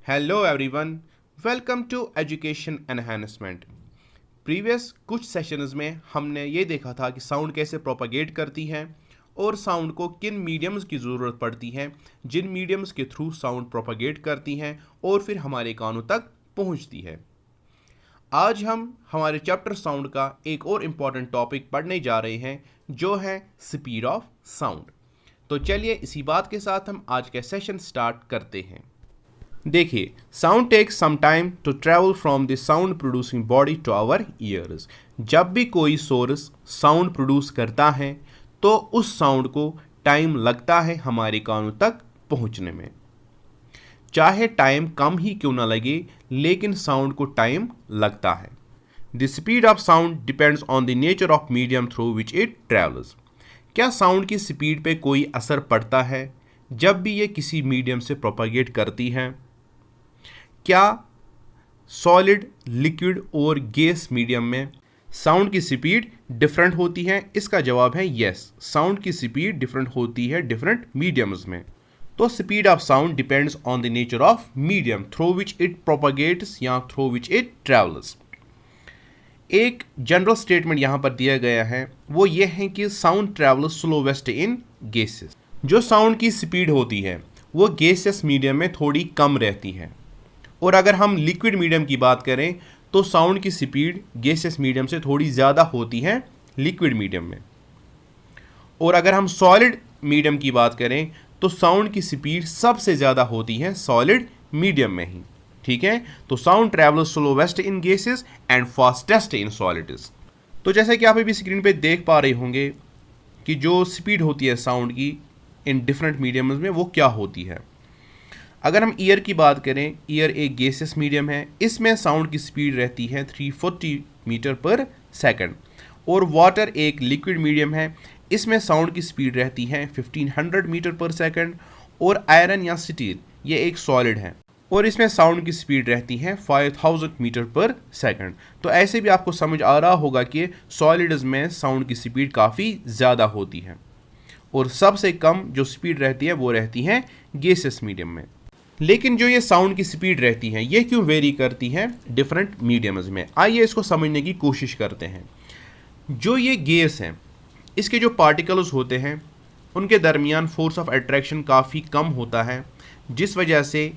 Hello everyone, welcome to education enhancement. Previous कुछ sessions में हमने ये देखा था कि साउंड कैसे प्रोपागेट करती है और साउंड को किन मीडियम्स की ज़रूरत पड़ती है, जिन मीडियम्स के थ्रू साउंड प्रोपागेट करती हैं और फिर हमारे कानों तक पहुंचती है। आज हम हमारे चैप्टर साउंड का एक और इम्पॉर्टेंट टॉपिक पढ़ने जा रहे हैं, जो है स्पीड ऑफ साउंड। तो चलिए इसी बात के साथ हम आज का सेशन स्टार्ट करते हैं। देखिए, sound takes some time to travel from the sound producing body to our ears. जब भी कोई सोर्स साउंड प्रोड्यूस करता है तो उस साउंड को टाइम लगता है हमारे कानों तक पहुंचने में। चाहे टाइम कम ही क्यों ना लगे, लेकिन साउंड को टाइम लगता है। The speed of sound depends on the nature of medium through which it travels. क्या साउंड की स्पीड पे कोई असर पड़ता है जब भी ये किसी मीडियम से प्रोपागेट करती है? क्या सॉलिड, लिक्विड और गैस मीडियम में साउंड की स्पीड डिफरेंट होती है? इसका जवाब है यस, साउंड की स्पीड डिफरेंट होती है डिफरेंट मीडियम्स में। तो speed of sound depends on the nature of medium through which it propagates या थ्रू विच इट ट्रैवल्स। एक जनरल स्टेटमेंट यहाँ पर दिया गया है, वो ये है कि sound travels slowest in gases. जो साउंड की स्पीड होती है वो गैसेस मीडियम में थोड़ी कम रहती है, और अगर हम लिक्विड मीडियम की बात करें तो साउंड की स्पीड गैसेस मीडियम से थोड़ी ज़्यादा होती है लिक्विड मीडियम में। और अगर हम सॉलिड मीडियम की बात करें तो साउंड की स्पीड सबसे ज़्यादा होती है सॉलिड मीडियम में ही। ठीक है, तो sound travels slowest in gases and fastest in solids. तो जैसा कि आप अभी स्क्रीन पे देख पा रहे होंगे कि जो स्पीड होती है साउंड की इन डिफरेंट मीडियम्स में वो क्या होती है। अगर हम ईयर की बात करें, ईयर एक गैसेस मीडियम है, इसमें साउंड की स्पीड रहती है 340 मीटर पर सेकंड। और वाटर एक लिक्विड मीडियम है, इसमें साउंड की स्पीड रहती है 1500 मीटर पर सेकंड। और आयरन या स्टील ये एक सॉलिड है और इसमें साउंड की स्पीड रहती है 5000 मीटर पर सेकंड। तो ऐसे भी आपको समझ आ रहा होगा कि सॉलिड्स में साउंड की स्पीड काफ़ी ज़्यादा होती है और सबसे कम जो स्पीड रहती है वो रहती है गैसेस मीडियम में। लेकिन जो ये साउंड की स्पीड रहती है ये क्यों वेरी करती है डिफरेंट मीडियम्स में? आइए इसको समझने की कोशिश करते हैं। जो ये गैस है, इसके जो पार्टिकल्स होते हैं उनके दरमियान फोर्स ऑफ अट्रैक्शन काफ़ी कम होता है, जिस वजह से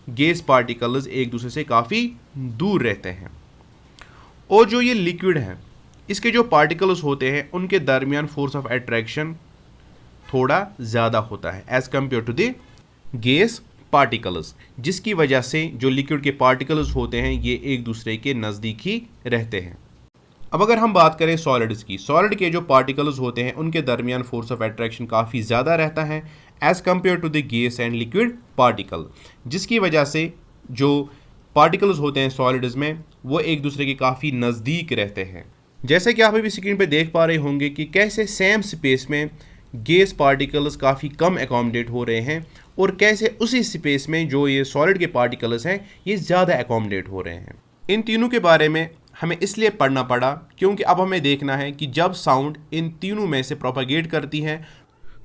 गैस पार्टिकल्स एक दूसरे से काफ़ी दूर रहते हैं। और जो ये लिक्विड है, इसके जो पार्टिकल्स होते हैं उनके दरमियान फोर्स ऑफ अट्रैक्शन थोड़ा ज़्यादा होता है as compare to the gas particles, जिसकी वजह से जो लिक्विड के पार्टिकल्स होते हैं ये एक दूसरे के नज़दीक ही रहते हैं। अब अगर हम बात करें सॉलिड्स की, सॉलिड के जो पार्टिकल्स होते हैं उनके दरमियान फोर्स ऑफ अट्रैक्शन काफ़ी ज़्यादा रहता है as compare to the gas and liquid particle, जिसकी वजह से जो पार्टिकल्स होते हैं सॉलिड्स में वो एक दूसरे के काफ़ी नज़दीक रहते हैं। जैसे कि आप अभी स्क्रीन पर देख पा रहे होंगे कि कैसे सेम स्पेस में गैस पार्टिकल्स काफ़ी कम एकोमोडेट हो रहे हैं और कैसे उसी स्पेस में जो ये सॉलिड के पार्टिकल्स हैं ये ज़्यादा एकोमोडेट हो रहे हैं। इन तीनों के बारे में हमें इसलिए पढ़ना पड़ा क्योंकि अब हमें देखना है कि जब साउंड इन तीनों में से प्रोपागेट करती है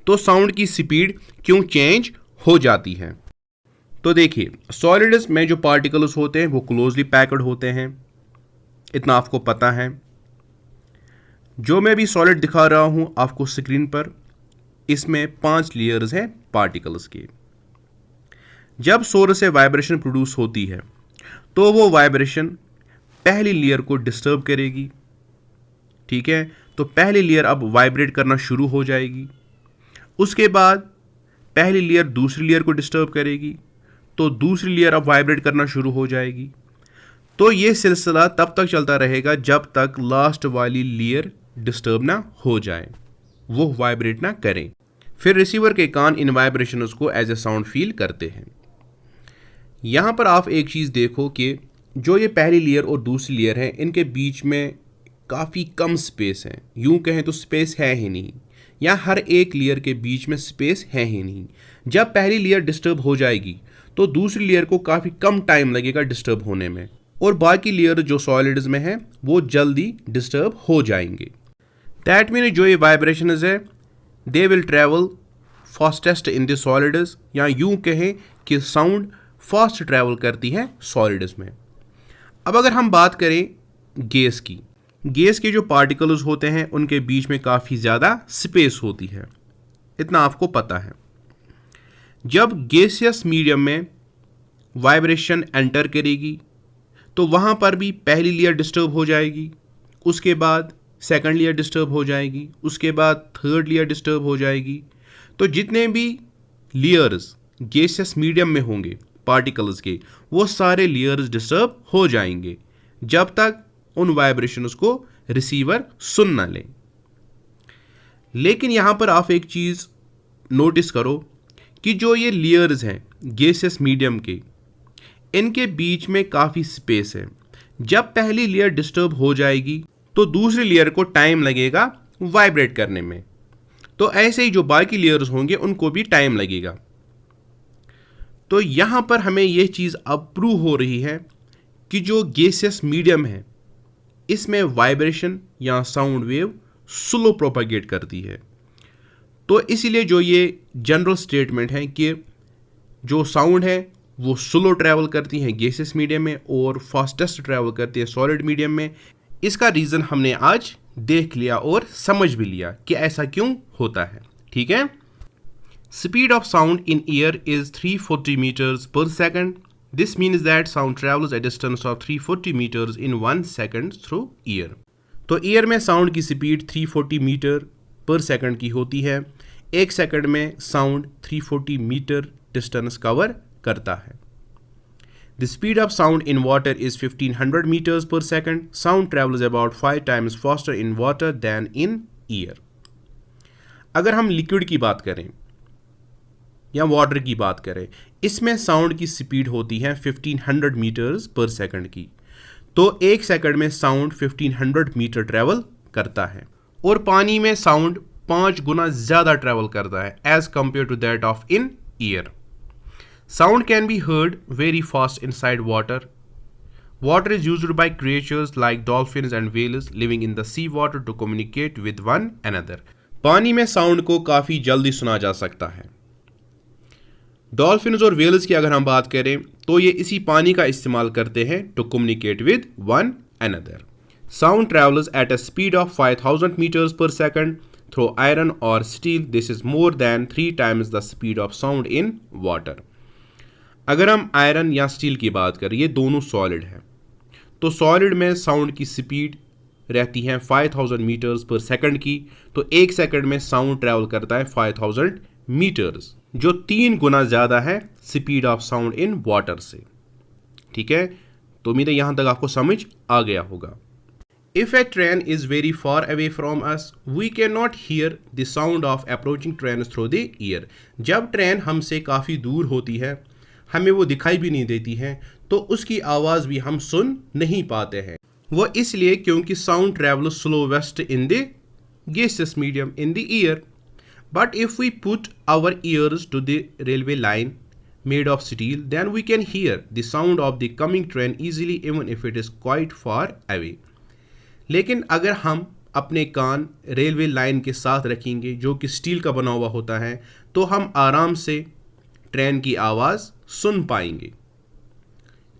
तो साउंड की स्पीड क्यों चेंज हो जाती है। तो देखिए, सॉलिड्स में जो पार्टिकल्स होते हैं वो क्लोजली पैक्ड होते हैं, इतना आपको पता है। जो मैं भी सॉलिड दिखा रहा हूँ आपको स्क्रीन पर, इसमें 5 लेयर्स हैं पार्टिकल्स के। जब सोर्स से वाइब्रेशन प्रोड्यूस होती है तो वो वाइब्रेशन पहली लेयर को डिस्टर्ब करेगी। ठीक है, तो पहली लेयर अब वाइब्रेट करना शुरू हो जाएगी। उसके बाद पहली लेयर दूसरी लेयर को डिस्टर्ब करेगी, तो दूसरी लेयर अब वाइब्रेट करना शुरू हो जाएगी। तो ये सिलसिला तब तक चलता रहेगा जब तक लास्ट वाली लेयर डिस्टर्ब ना हो जाए, वो वाइब्रेट ना करें। फिर रिसीवर के कान इन वाइब्रेशंस को एज ए साउंड फील करते हैं। यहाँ पर आप एक चीज़ देखो कि जो ये पहली लेयर और दूसरी लेयर है इनके बीच में काफ़ी कम स्पेस है, यूँ कहें तो स्पेस है ही नहीं, या हर एक लेयर के बीच में स्पेस है ही नहीं। जब पहली लेयर डिस्टर्ब हो जाएगी तो दूसरी लेयर को काफ़ी कम टाइम लगेगा डिस्टर्ब होने में, और बाकी लेयर जो सॉलिड्स में है वो जल्दी डिस्टर्ब हो जाएंगे। दैट मीन जो ये वाइब्रेशंस है they will travel fastest in the solids, या यूँ कहें कि साउंड फास्ट ट्रैवल करती है सॉलिड्स में। अब अगर हम बात करें गैस की, गैस के जो पार्टिकल्स होते हैं उनके बीच में काफ़ी ज़्यादा स्पेस होती है, इतना आपको पता है। जब गैसियस मीडियम में वाइब्रेशन एंटर करेगी तो वहाँ पर भी पहली लेयर डिस्टर्ब हो जाएगी, उसके बाद सेकंड लेयर डिस्टर्ब हो जाएगी, उसके बाद थर्ड लेयर डिस्टर्ब हो जाएगी। तो जितने भी लेयर्स गैसियस मीडियम में होंगे पार्टिकल्स के, वो सारे लेयर्स डिस्टर्ब हो जाएंगे जब तक उन वाइब्रेशंस को रिसीवर सुन ना ले। लेकिन यहाँ पर आप एक चीज़ नोटिस करो कि जो ये लेयर्स हैं गैसियस मीडियम के, इनके बीच में काफ़ी स्पेस है। जब पहली लेयर डिस्टर्ब हो जाएगी तो दूसरी लेयर को टाइम लगेगा वाइब्रेट करने में, तो ऐसे ही जो बाकी लेयर्स होंगे उनको भी टाइम लगेगा। तो यहाँ पर हमें यह चीज़ अब प्रूव हो रही है कि जो गैसियस मीडियम है इसमें वाइब्रेशन या साउंड वेव स्लो प्रोपागेट करती है। तो इसीलिए जो ये जनरल स्टेटमेंट है कि जो साउंड है वो स्लो ट्रैवल करती है गैसियस मीडियम में और फास्टेस्ट ट्रैवल करती है सॉलिड मीडियम में, इसका रीज़न हमने आज देख लिया और समझ भी लिया कि ऐसा क्यों होता है। ठीक है, speed of sound in air is 340 meters per second. This means that sound travels a distance of 340 meters in 1 second through air. तो ईयर में साउंड की स्पीड 340 मीटर पर सेकंड की होती है। एक सेकंड में साउंड 340 मीटर डिस्टेंस कवर करता है। The speed of sound in water is 1500 meters per second. Sound travels about 5 times faster in water than in air. अगर हम लिक्विड की बात करें या वाटर की बात करें, इसमें साउंड की स्पीड होती है 1500 मीटर्स पर सेकंड की। तो एक सेकंड में साउंड 1500 मीटर ट्रैवल करता है और पानी में साउंड 5 गुना ज़्यादा ट्रैवल करता है as compare to that of in air. Sound can be heard very fast inside water. Water is used by creatures like dolphins and whales living in the sea water to communicate with one another. पानी में sound को काफ़ी जल्दी सुना जा सकता है। Dolphins और व्हेल्स की अगर हम बात करें तो ये इसी पानी का इस्तेमाल करते हैं to communicate with one another. Sound travels at a speed of 5000 metres per second through iron और steel. This is more than 3 times the speed of sound in water. अगर हम आयरन या स्टील की बात करें, ये दोनों सॉलिड है, तो सॉलिड में साउंड की स्पीड रहती है 5000 मीटर्स पर सेकंड की। तो एक सेकंड में साउंड ट्रैवल करता है 5000 मीटर्स, जो 3 गुना ज़्यादा है speed of sound in water से। ठीक है, तो उम्मीद है यहाँ तक आपको समझ आ गया होगा। If a train is very far away from us, we cannot hear the sound of approaching trains through the ear. जब ट्रेन हमसे काफ़ी दूर होती है, हमें वो दिखाई भी नहीं देती है, तो उसकी आवाज़ भी हम सुन नहीं पाते हैं। वो इसलिए क्योंकि sound travel slowest in the gaseous medium in the air. But if we put our ears to the railway line made of steel, then we can hear the sound of the coming train easily even if it is quite far away. लेकिन अगर हम अपने कान railway line के साथ रखेंगे जो कि steel का बना हुआ होता है, तो हम आराम से ट्रेन की आवाज़ सुन पाएंगे,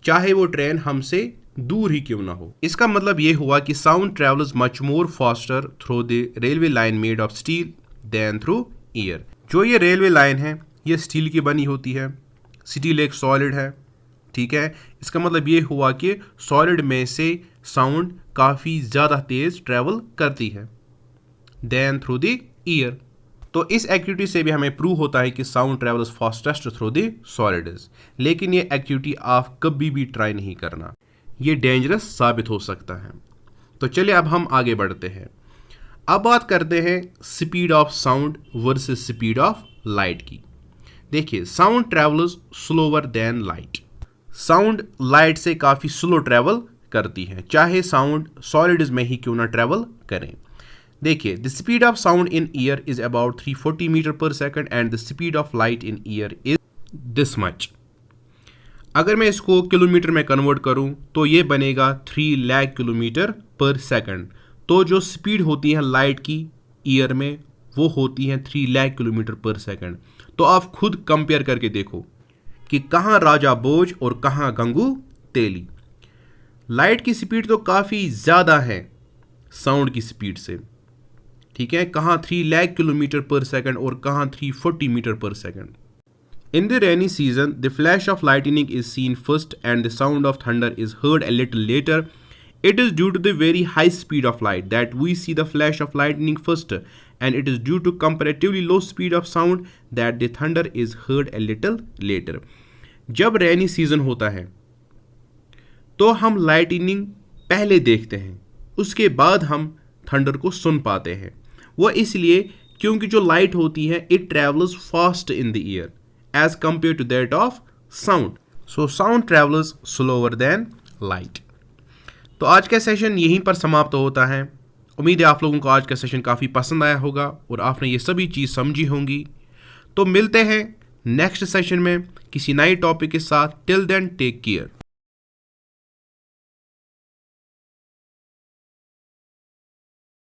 चाहे वो ट्रेन हमसे दूर ही क्यों ना हो। इसका मतलब ये हुआ कि sound travels much more faster through the railway line made of steel than through air. जो ये रेलवे लाइन है ये स्टील की बनी होती है, स्टील एक सॉलिड है। ठीक है, इसका मतलब ये हुआ कि सॉलिड में से साउंड काफ़ी ज़्यादा तेज़ ट्रैवल करती है देन थ्रू द ईयर। तो इस एक्टिविटी से भी हमें प्रूव होता है कि sound travels fastest through the solids. लेकिन ये एक्टिविटी आप कभी भी ट्राई नहीं करना, ये डेंजरस साबित हो सकता है। तो चलिए अब हम आगे बढ़ते हैं। अब बात करते हैं speed of sound versus speed of light की। देखिए, sound travels slower than light. Sound light से काफ़ी स्लो ट्रैवल करती है, चाहे साउंड सॉलिड्स में ही क्यों ना ट्रैवल करें। देखिए, the speed of sound in air is about 340 meter per second and the speed of light in air is this much. अगर मैं इसको किलोमीटर में कन्वर्ट करूं तो ये बनेगा 3 लाख किलोमीटर पर सेकंड। तो जो स्पीड होती है लाइट की ईयर में वो होती है 3 लाख किलोमीटर पर सेकंड। तो आप खुद कंपेयर करके देखो कि कहाँ राजा भोज और कहाँ गंगू तेली। लाइट की स्पीड तो काफ़ी ज़्यादा है साउंड की स्पीड से, ठीक है, कहाँ 3 लाख किलोमीटर पर सेकंड और कहाँ 340 meter per second. In the rainy season, the flash of lightning is seen first and the sound of thunder is heard a little later. It is due to the very high speed of light that we see the flash of lightning first, and it is due to comparatively low speed of sound that the thunder is heard a little later. जब rainy season होता है तो हम lightning पहले देखते हैं, उसके बाद हम थंडर को सुन पाते हैं। वो इसलिए क्योंकि जो लाइट होती है it travels fast in the air as compare to that of sound, so sound travels slower than light. तो आज का सेशन यहीं पर समाप्त होता है। उम्मीद है आप लोगों को आज का सेशन काफ़ी पसंद आया होगा और आपने ये सभी चीज़ समझी होंगी। तो मिलते हैं नेक्स्ट सेशन में किसी नए टॉपिक के साथ। Till then take care.